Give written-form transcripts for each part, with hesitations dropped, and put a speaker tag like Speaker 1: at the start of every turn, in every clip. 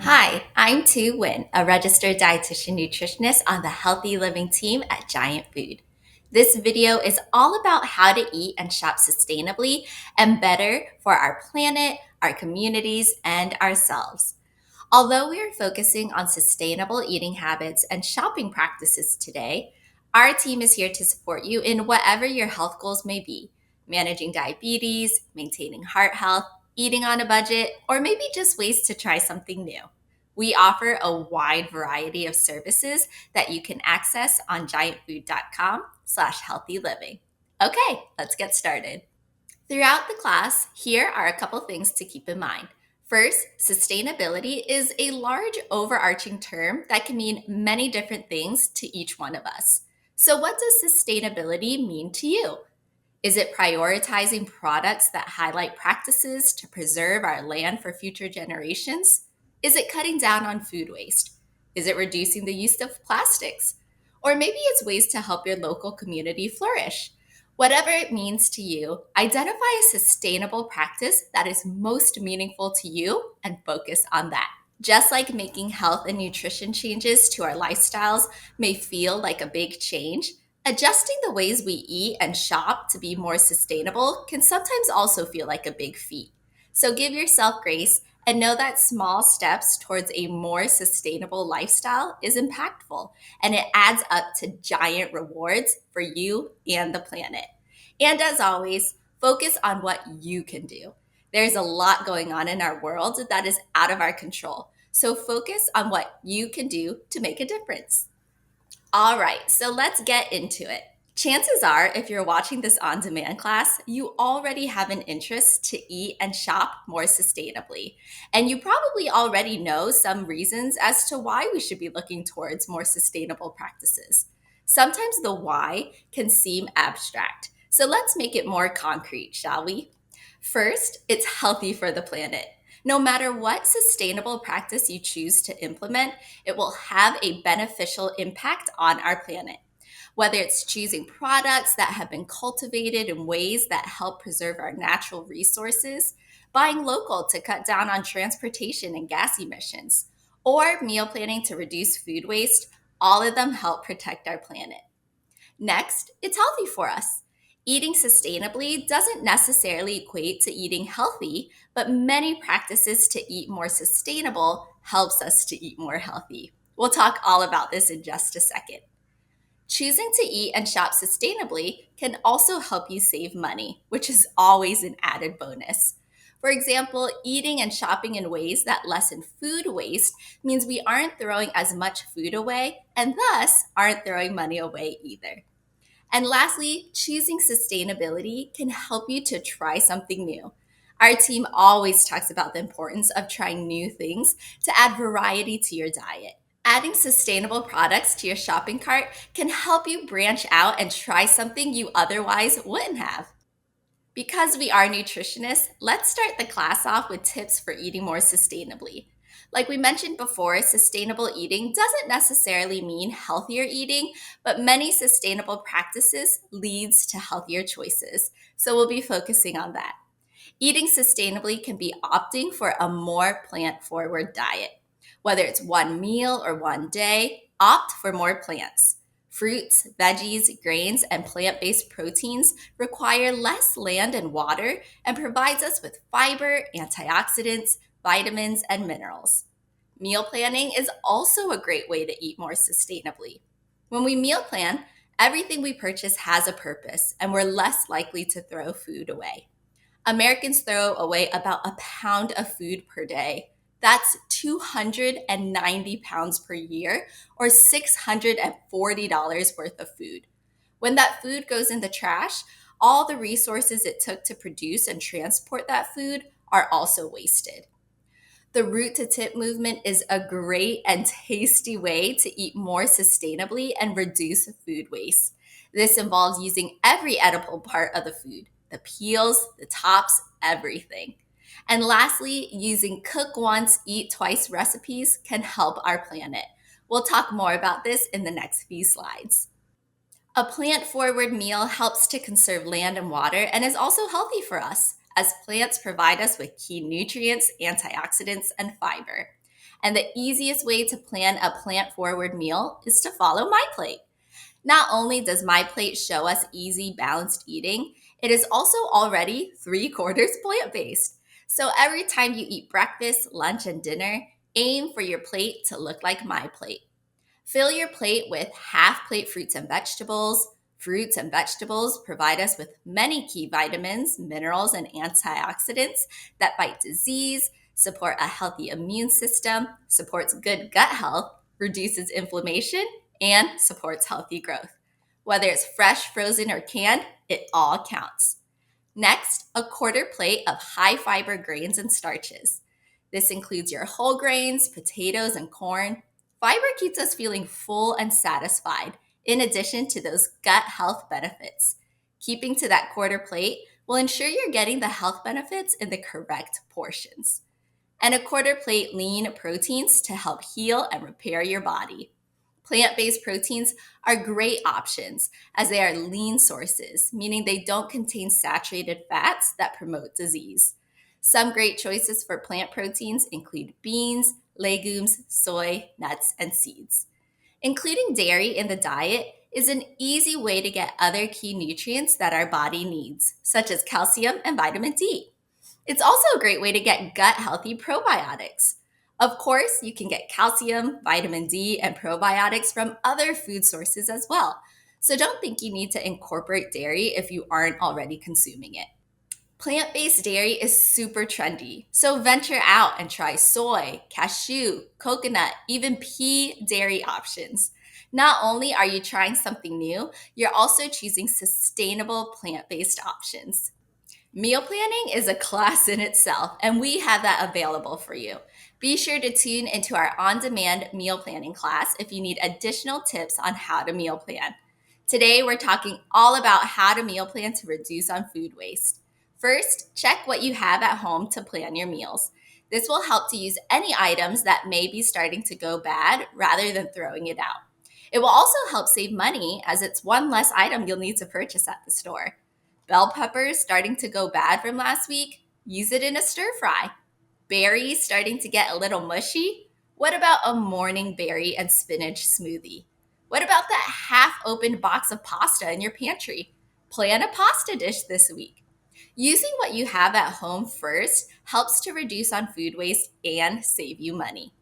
Speaker 1: Hi, I'm Tu Nguyen, a registered dietitian nutritionist on the Healthy Living team at Giant Food. This video is all about how to eat and shop sustainably and better for our planet, our communities, and ourselves. Although we are focusing on sustainable eating habits and shopping practices today, our team is here to support you in whatever your health goals may be: managing diabetes, maintaining heart health, eating on a budget, or maybe just ways to try something new. We offer a wide variety of services that you can access on giantfood.com/healthyliving. Okay, let's get started. Throughout the class, here are a couple things to keep in mind. First, sustainability is a large overarching term that can mean many different things to each one of us. So, what does sustainability mean to you? Is it prioritizing products that highlight practices to preserve our land for future generations? Is it cutting down on food waste? Is it reducing the use of plastics? Or maybe it's ways to help your local community flourish. Whatever it means to you, identify a sustainable practice that is most meaningful to you and focus on that. Just like making health and nutrition changes to our lifestyles may feel like a big change, adjusting the ways we eat and shop to be more sustainable can sometimes also feel like a big feat. So give yourself grace and know that small steps towards a more sustainable lifestyle is impactful, and it adds up to giant rewards for you and the planet. And as always, focus on what you can do. There's a lot going on in our world that is out of our control. So focus on what you can do to make a difference. All right, so let's get into it. Chances are, if you're watching this on demand class, you already have an interest to eat and shop more sustainably. And you probably already know some reasons as to why we should be looking towards more sustainable practices. Sometimes the why can seem abstract. So let's make it more concrete, shall we? First, it's healthy for the planet. No matter what sustainable practice you choose to implement, it will have a beneficial impact on our planet. Whether it's choosing products that have been cultivated in ways that help preserve our natural resources, buying local to cut down on transportation and gas emissions, or meal planning to reduce food waste, all of them help protect our planet. Next, it's healthy for us. Eating sustainably doesn't necessarily equate to eating healthy, but many practices to eat more sustainable helps us to eat more healthy. We'll talk all about this in just a second. Choosing to eat and shop sustainably can also help you save money, which is always an added bonus. For example, eating and shopping in ways that lessen food waste means we aren't throwing as much food away and thus aren't throwing money away either. And lastly, choosing sustainability can help you to try something new. Our team always talks about the importance of trying new things to add variety to your diet. Adding sustainable products to your shopping cart can help you branch out and try something you otherwise wouldn't have. Because we are nutritionists, let's start the class off with tips for eating more sustainably. Like we mentioned before, sustainable eating doesn't necessarily mean healthier eating, but many sustainable practices leads to healthier choices. So we'll be focusing on that. Eating sustainably can be opting for a more plant-forward diet. Whether it's one meal or one day, opt for more plants. Fruits, veggies, grains, and plant-based proteins require less land and water and provides us with fiber, antioxidants, vitamins, and minerals. Meal planning is also a great way to eat more sustainably. When we meal plan, everything we purchase has a purpose, and we're less likely to throw food away. Americans throw away about a pound of food per day. That's 290 pounds per year, or $640 worth of food. When that food goes in the trash, all the resources it took to produce and transport that food are also wasted. The root to tip movement is a great and tasty way to eat more sustainably and reduce food waste. This involves using every edible part of the food: the peels, the tops, everything. And lastly, using cook once, eat twice recipes can help our planet. We'll talk more about this in the next few slides. A plant forward meal helps to conserve land and water and is also healthy for us, as plants provide us with key nutrients, antioxidants, and fiber. And the easiest way to plan a plant forward meal is to follow my plate. Not only does my plate show us easy, balanced eating, it is also already three-quarters plant based. So every time you eat breakfast, lunch, and dinner, aim for your plate to look like my plate. Fill your plate with half plate fruits and vegetables. Fruits and vegetables provide us with many key vitamins, minerals, and antioxidants that fight disease, support a healthy immune system, supports good gut health, reduces inflammation, and supports healthy growth. Whether it's fresh, frozen, or canned, it all counts. Next, a quarter plate of high fiber grains and starches. This includes your whole grains, potatoes, and corn. Fiber keeps us feeling full and satisfied, in addition to those gut health benefits. Keeping to that quarter plate will ensure you're getting the health benefits in the correct portions. And a quarter plate lean proteins to help heal and repair your body. Plant based proteins are great options as they are lean sources, meaning they don't contain saturated fats that promote disease. Some great choices for plant proteins include beans, legumes, soy, nuts, and seeds. Including dairy in the diet is an easy way to get other key nutrients that our body needs, such as calcium and vitamin D. It's also a great way to get gut healthy probiotics. Of course, you can get calcium, vitamin D, and probiotics from other food sources as well. So don't think you need to incorporate dairy if you aren't already consuming it. Plant based dairy is super trendy, so venture out and try soy, cashew, coconut, even pea dairy options. Not only are you trying something new, you're also choosing sustainable plant based options. Meal planning is a class in itself, and we have that available for you. Be sure to tune into our on demand meal planning class if you need additional tips on how to meal plan. Today, we're talking all about how to meal plan to reduce on food waste. First, check what you have at home to plan your meals. This will help to use any items that may be starting to go bad rather than throwing it out. It will also help save money as it's one less item you'll need to purchase at the store. Bell peppers starting to go bad from last week? Use it in a stir fry. Berries starting to get a little mushy? What about a morning berry and spinach smoothie? What about that half opened box of pasta in your pantry? Plan a pasta dish this week. Using what you have at home first helps to reduce on food waste and save you money.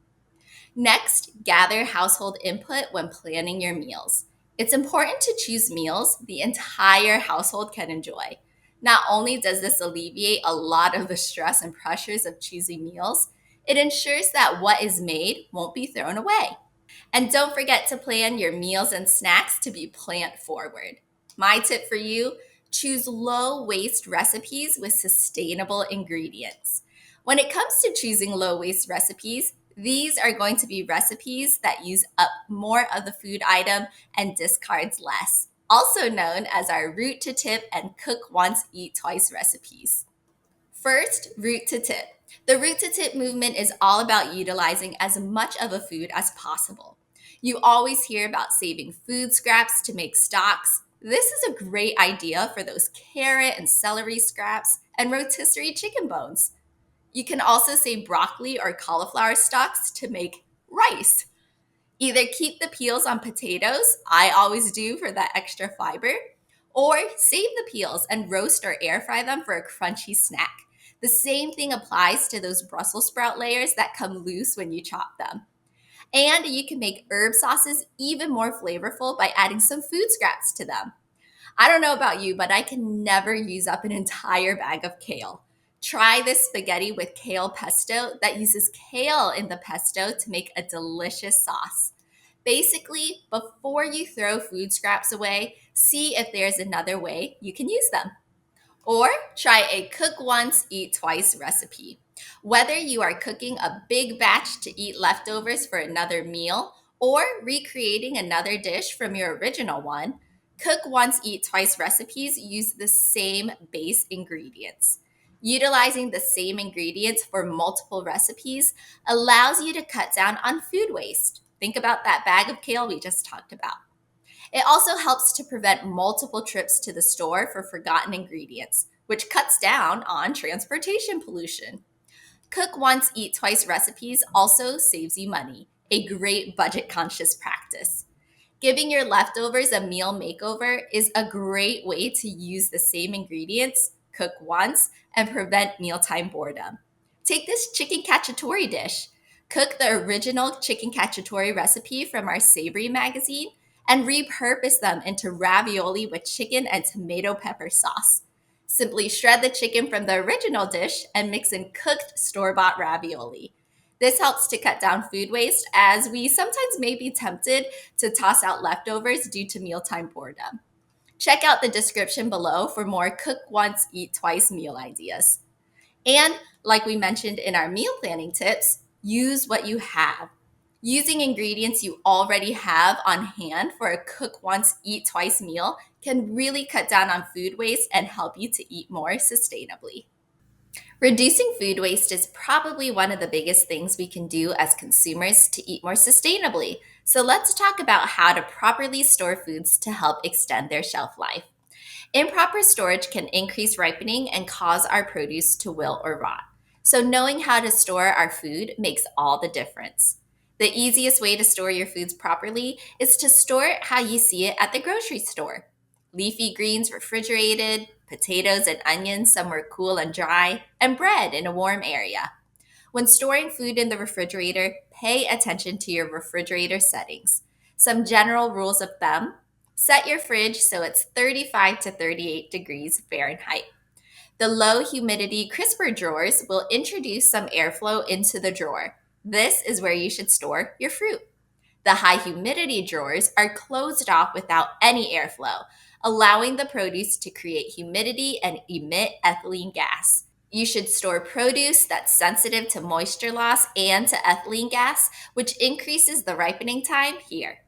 Speaker 1: Next, gather household input when planning your meals. It's important to choose meals the entire household can enjoy. Not only does this alleviate a lot of the stress and pressures of choosing meals, it ensures that what is made won't be thrown away. And don't forget to plan your meals and snacks to be plant forward. My tip for you: choose low waste recipes with sustainable ingredients. When it comes to choosing low waste recipes, these are going to be recipes that use up more of the food item and discards less, also known as our root to tip and cook once, eat twice recipes. First, root to tip. The root to tip movement is all about utilizing as much of a food as possible. You always hear about saving food scraps to make stocks. This is a great idea for those carrot and celery scraps and rotisserie chicken bones. You can also save broccoli or cauliflower stalks to make rice. Either keep the peels on potatoes, I always do for that extra fiber, or save the peels and roast or air fry them for a crunchy snack. The same thing applies to those Brussels sprout layers that come loose when you chop them. And you can make herb sauces even more flavorful by adding some food scraps to them. I don't know about you, but I can never use up an entire bag of kale. Try this spaghetti with kale pesto that uses kale in the pesto to make a delicious sauce. Basically, before you throw food scraps away, see if there's another way you can use them. Or try a cook once, eat twice recipe. Whether you are cooking a big batch to eat leftovers for another meal or recreating another dish from your original one, cook once, eat twice recipes use the same base ingredients. Utilizing the same ingredients for multiple recipes allows you to cut down on food waste. Think about that bag of kale we just talked about. It also helps to prevent multiple trips to the store for forgotten ingredients, which cuts down on transportation pollution. Cook once, eat twice recipes also saves you money, a great budget conscious practice. Giving your leftovers a meal makeover is a great way to use the same ingredients, cook once, and prevent mealtime boredom. Take this chicken cacciatore dish. Cook the original chicken cacciatore recipe from our Savory magazine and repurpose them into ravioli with chicken and tomato pepper sauce. Simply shred the chicken from the original dish and mix in cooked store bought ravioli. This helps to cut down food waste as we sometimes may be tempted to toss out leftovers due to mealtime boredom. Check out the description below for more cook once, eat twice meal ideas. And like we mentioned in our meal planning tips, use what you have. Using ingredients you already have on hand for a cook once, eat twice meal can really cut down on food waste and help you to eat more sustainably. Reducing food waste is probably one of the biggest things we can do as consumers to eat more sustainably. So let's talk about how to properly store foods to help extend their shelf life. Improper storage can increase ripening and cause our produce to wilt or rot. So, knowing how to store our food makes all the difference. The easiest way to store your foods properly is to store it how you see it at the grocery store. Leafy greens refrigerated, potatoes and onions somewhere cool and dry, and bread in a warm area. When storing food in the refrigerator, pay attention to your refrigerator settings. Some general rules of thumb: set your fridge so it's 35 to 38 degrees Fahrenheit. The low humidity crisper drawers will introduce some airflow into the drawer. This is where you should store your fruit. The high humidity drawers are closed off without any airflow, allowing the produce to create humidity and emit ethylene gas. You should store produce that's sensitive to moisture loss and to ethylene gas, which increases the ripening time here.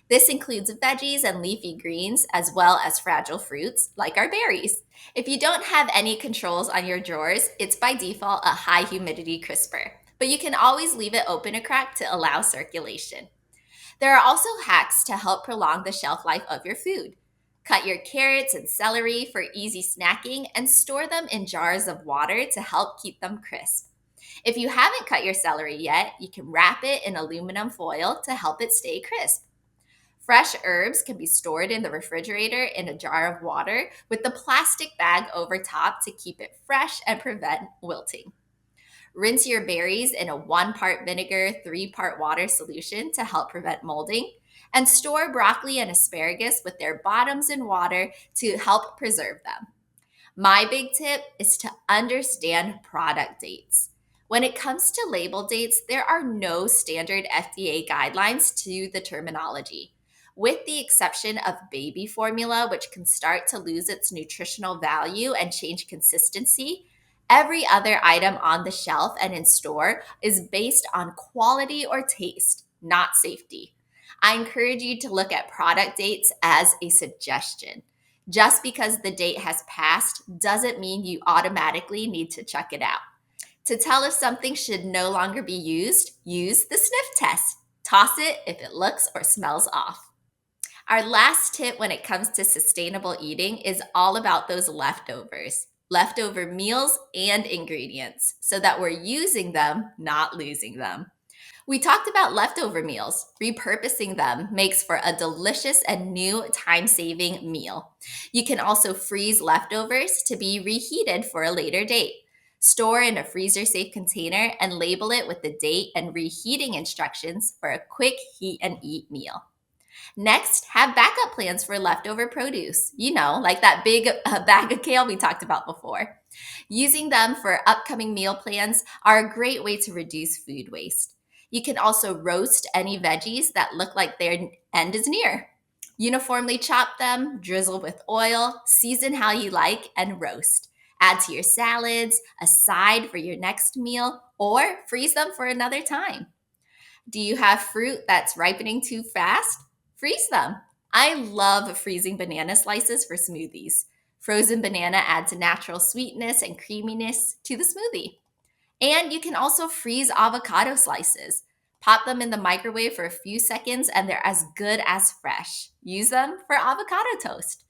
Speaker 1: This includes veggies and leafy greens, as well as fragile fruits like our berries. If you don't have any controls on your drawers, it's by default a high humidity crisper, but you can always leave it open a crack to allow circulation. There are also hacks to help prolong the shelf life of your food. Cut your carrots and celery for easy snacking and store them in jars of water to help keep them crisp. If you haven't cut your celery yet, you can wrap it in aluminum foil to help it stay crisp. Fresh herbs can be stored in the refrigerator in a jar of water with the plastic bag over top to keep it fresh and prevent wilting. Rinse your berries in a 1-part vinegar, 3-part water solution to help prevent molding. And store broccoli and asparagus with their bottoms in water to help preserve them. My big tip is to understand product dates. When it comes to label dates, there are no standard FDA guidelines to the terminology. With the exception of baby formula, which can start to lose its nutritional value and change consistency, every other item on the shelf and in store is based on quality or taste, not safety. I encourage you to look at product dates as a suggestion. Just because the date has passed doesn't mean you automatically need to check it out. To tell if something should no longer be used, use the sniff test. Toss it if it looks or smells off. Our last tip when it comes to sustainable eating is all about those leftovers. Leftover meals and ingredients so that we're using them, not losing them. We talked about leftover meals. Repurposing them makes for a delicious and new time-saving meal. You can also freeze leftovers to be reheated for a later date. Store in a freezer-safe container and label it with the date and reheating instructions for a quick heat and eat meal. Next, have backup plans for leftover produce. Like that big bag of kale we talked about before. Using them for upcoming meal plans are a great way to reduce food waste. You can also roast any veggies that look like their end is near. Uniformly chop them, drizzle with oil, season how you like, and roast. Add to your salads, a side for your next meal, or freeze them for another time. Do you have fruit that's ripening too fast? Freeze them. I love freezing banana slices for smoothies. Frozen banana adds a natural sweetness and creaminess to the smoothie. And you can also freeze avocado slices. Pop them in the microwave for a few seconds and they're as good as fresh. Use them for avocado toast.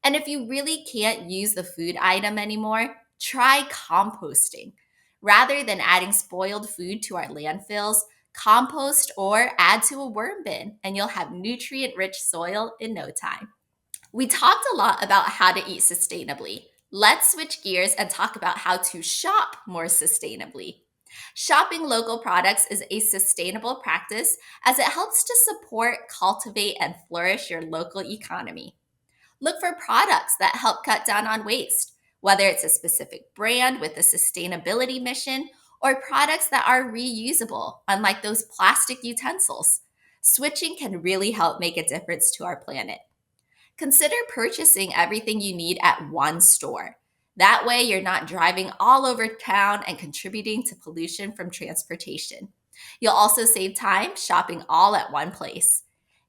Speaker 1: And if you really can't use the food item anymore, try composting. Rather than adding spoiled food to our landfills, compost or add to a worm bin, and you'll have nutrient rich soil in no time. We talked a lot about how to eat sustainably. Let's switch gears and talk about how to shop more sustainably. Shopping local products is a sustainable practice as it helps to support, cultivate, and flourish your local economy. Look for products that help cut down on waste, whether it's a specific brand with a sustainability mission or products that are reusable, unlike those plastic utensils. Switching can really help make a difference to our planet. Consider purchasing everything you need at one store. That way, you're not driving all over town and contributing to pollution from transportation. You'll also save time shopping all at one place.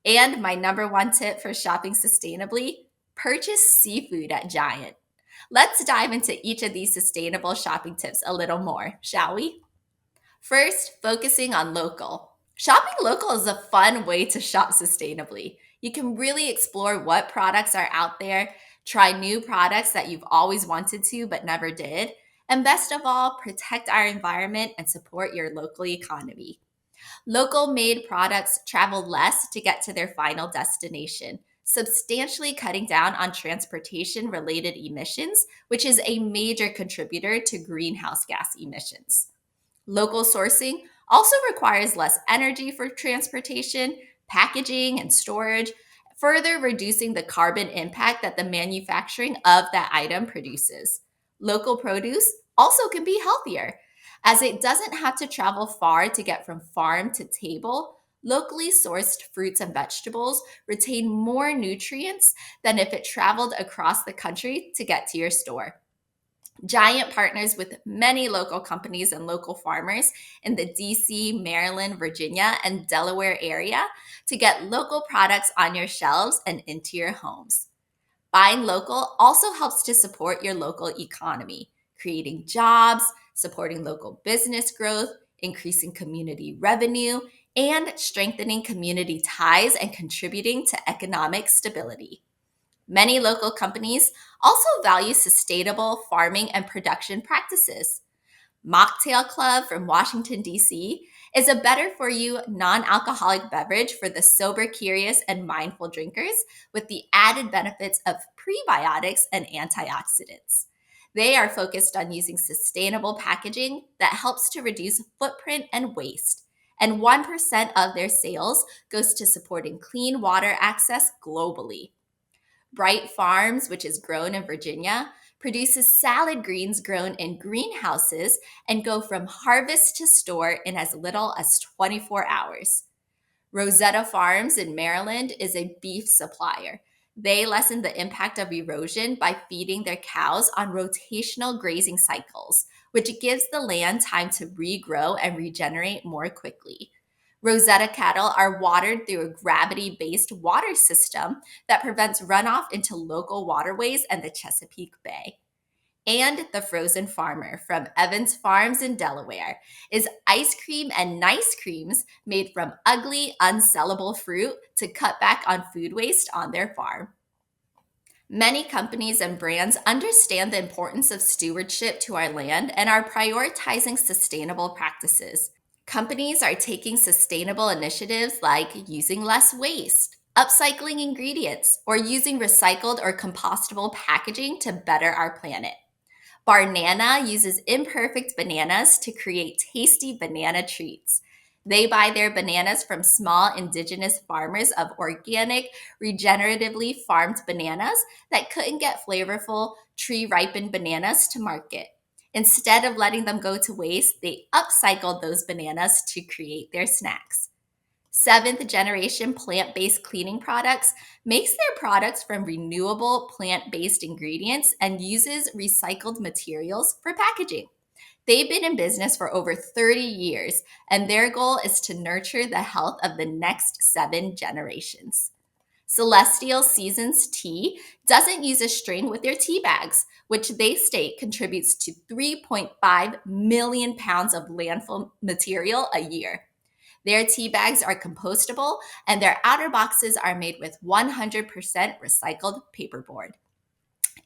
Speaker 1: And my number one tip for shopping sustainably: purchase seafood at Giant. Let's dive into each of these sustainable shopping tips a little more, shall we? First, focusing on local. Shopping local is a fun way to shop sustainably. You can really explore what products are out there, try new products that you've always wanted to but never did, and best of all, protect our environment and support your local economy. Local made products travel less to get to their final destination, substantially cutting down on transportation related emissions, which is a major contributor to greenhouse gas emissions. Local sourcing also requires less energy for transportation, packaging, and storage, further reducing the carbon impact that the manufacturing of that item produces. Local produce also can be healthier, as it doesn't have to travel far to get from farm to table. Locally sourced fruits and vegetables retain more nutrients than if it traveled across the country to get to your store. Giant partners with many local companies and local farmers in the DC, Maryland, Virginia, and Delaware area to get local products on your shelves and into your homes. Buying local also helps to support your local economy, creating jobs, supporting local business growth, increasing community revenue, and strengthening community ties and contributing to economic stability. Many local companies also value sustainable farming and production practices. Mocktail Club from Washington, D.C. is a better for you non alcoholic beverage for the sober, curious, and mindful drinkers with the added benefits of prebiotics and antioxidants. They are focused on using sustainable packaging that helps to reduce footprint and waste. And 1% of their sales goes to supporting clean water access globally. Bright Farms, which is grown in Virginia, produces salad greens grown in greenhouses and go from harvest to store in as little as 24 hours. Rosetta Farms in Maryland is a beef supplier. They lessen the impact of erosion by feeding their cows on rotational grazing cycles, which gives the land time to regrow and regenerate more quickly. Rosetta cattle are watered through a gravity based water system that prevents runoff into local waterways and the Chesapeake Bay. And the Frozen Farmer from Evans Farms in Delaware is ice cream and nice creams made from ugly, unsellable fruit to cut back on food waste on their farm. Many companies and brands understand the importance of stewardship to our land and are prioritizing sustainable practices. Companies are taking sustainable initiatives like using less waste, upcycling ingredients, or using recycled or compostable packaging to better our planet. Barnana uses imperfect bananas to create tasty banana treats. They buy their bananas from small indigenous farmers of organic, regeneratively farmed bananas that couldn't get flavorful, tree ripened bananas to market. Instead of letting them go to waste, they upcycled those bananas to create their snacks. Seventh generation plant based cleaning products makes their products from renewable plant based ingredients and uses recycled materials for packaging. They've been in business for over 30 years, and their goal is to nurture the health of the next 7 generations. Celestial Seasons Tea doesn't use a string with their tea bags, which they state contributes to 3.5 million pounds of landfill material a year. Their tea bags are compostable, and their outer boxes are made with 100% recycled paperboard.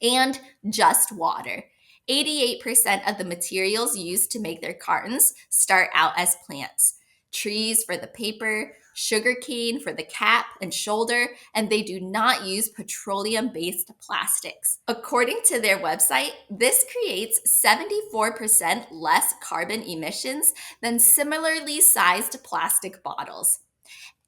Speaker 1: And just water. 88% of the materials used to make their cartons start out as plants. Trees for the paper, sugarcane for the cap and shoulder, and they do not use petroleum based plastics. According to their website, this creates 74% less carbon emissions than similarly sized plastic bottles.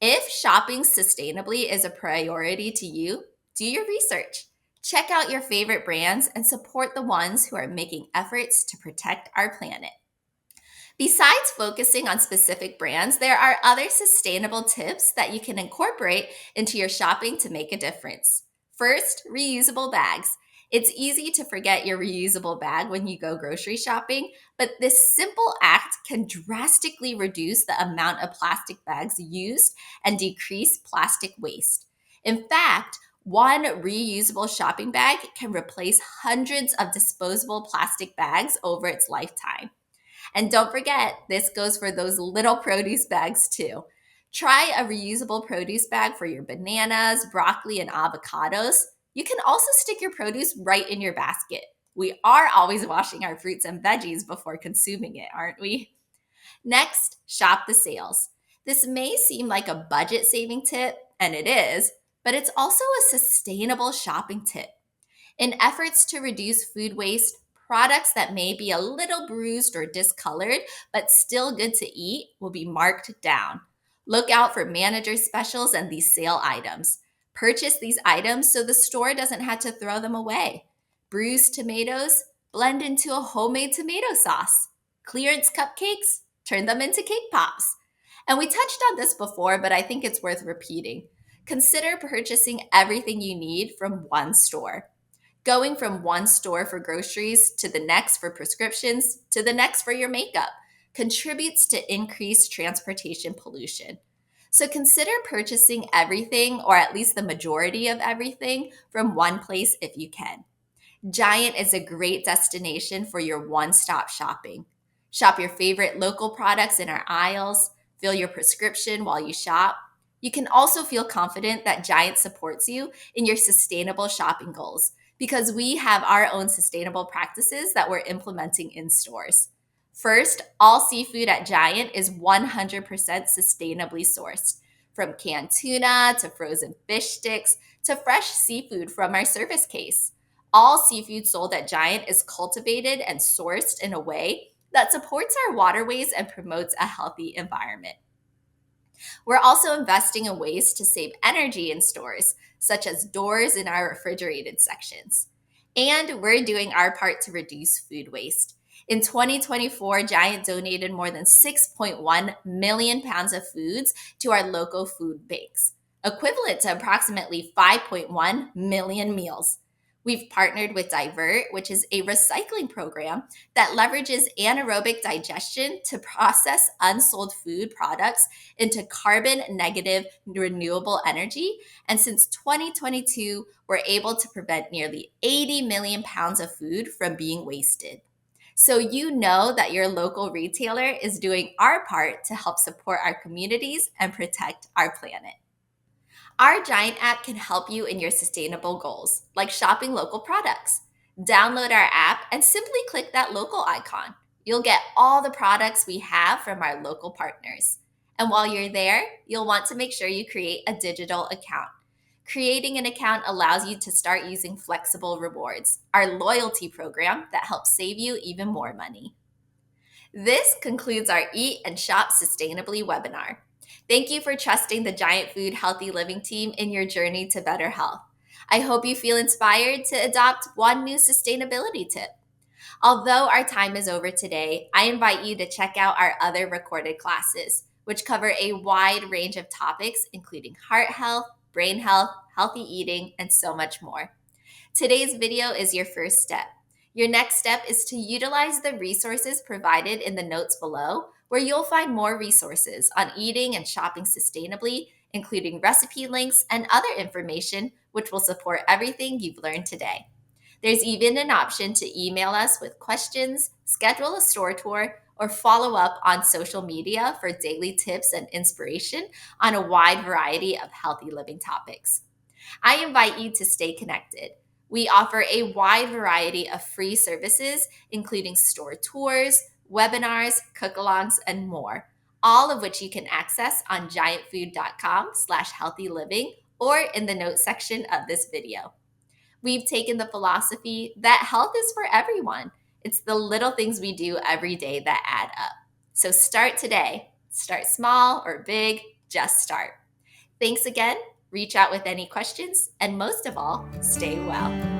Speaker 1: If shopping sustainably is a priority to you, do your research. Check out your favorite brands and support the ones who are making efforts to protect our planet. Besides focusing on specific brands, there are other sustainable tips that you can incorporate into your shopping to make a difference. First, reusable bags. It's easy to forget your reusable bag when you go grocery shopping, but this simple act can drastically reduce the amount of plastic bags used and decrease plastic waste. In fact, one reusable shopping bag can replace hundreds of disposable plastic bags over its lifetime. And don't forget, this goes for those little produce bags too. Try a reusable produce bag for your bananas, broccoli, and avocados. You can also stick your produce right in your basket. We are always washing our fruits and veggies before consuming it, aren't we? Next, shop the sales. This may seem like a budget saving tip, and it is, but it's also a sustainable shopping tip. In efforts to reduce food waste, products that may be a little bruised or discolored but still good to eat will be marked down. Look out for manager specials and these sale items. Purchase these items so the store doesn't have to throw them away. Bruised tomatoes, blend into a homemade tomato sauce. Clearance cupcakes, turn them into cake pops. And we touched on this before, but I think it's worth repeating. Consider purchasing everything you need from one store. Going from one store for groceries to the next for prescriptions to the next for your makeup contributes to increased transportation pollution. So consider purchasing everything, or at least the majority of everything, from one place if you can. Giant is a great destination for your one-stop shopping. Shop your favorite local products in our aisles, fill your prescription while you shop. You can also feel confident that Giant supports you in your sustainable shopping goals because we have our own sustainable practices that we're implementing in stores. First, all seafood at Giant is 100% sustainably sourced, from canned tuna to frozen fish sticks to fresh seafood from our service case. All seafood sold at Giant is cultivated and sourced in a way that supports our waterways and promotes a healthy environment. We're also investing in ways to save energy in stores, such as doors in our refrigerated sections. And we're doing our part to reduce food waste. In 2024, Giant donated more than 6.1 million pounds of foods to our local food banks, equivalent to approximately 5.1 million meals. We've partnered with Divert, which is a recycling program that leverages anaerobic digestion to process unsold food products into carbon negative renewable energy. And since 2022, we're able to prevent nearly 80 million pounds of food from being wasted. So you know that your local retailer is doing our part to help support our communities and protect our planet. Our Giant app can help you in your sustainable goals, like shopping local products. Download our app and simply click that local icon. You'll get all the products we have from our local partners. And while you're there, you'll want to make sure you create a digital account. Creating an account allows you to start using flexible rewards, our loyalty program that helps save you even more money. This concludes our Eat and Shop Sustainably webinar. Thank you for trusting the Giant Food Healthy Living team in your journey to better health. I hope you feel inspired to adopt one new sustainability tip. Although our time is over today, I invite you to check out our other recorded classes, which cover a wide range of topics, including heart health, brain health, healthy eating, and so much more. Today's video is your first step. Your next step is to utilize the resources provided in the notes below, where you'll find more resources on eating and shopping sustainably, including recipe links and other information which will support everything you've learned today. There's even an option to email us with questions, schedule a store tour, or follow up on social media for daily tips and inspiration on a wide variety of healthy living topics. I invite you to stay connected. We offer a wide variety of free services, including store tours, webinars, cook-alongs, and more, all of which you can access on giantfood.com/healthyliving or in the notes section of this video. We've taken the philosophy that health is for everyone. It's the little things we do every day that add up. So start today. Start small or big, just start. Thanks again. Reach out with any questions, and most of all, stay well.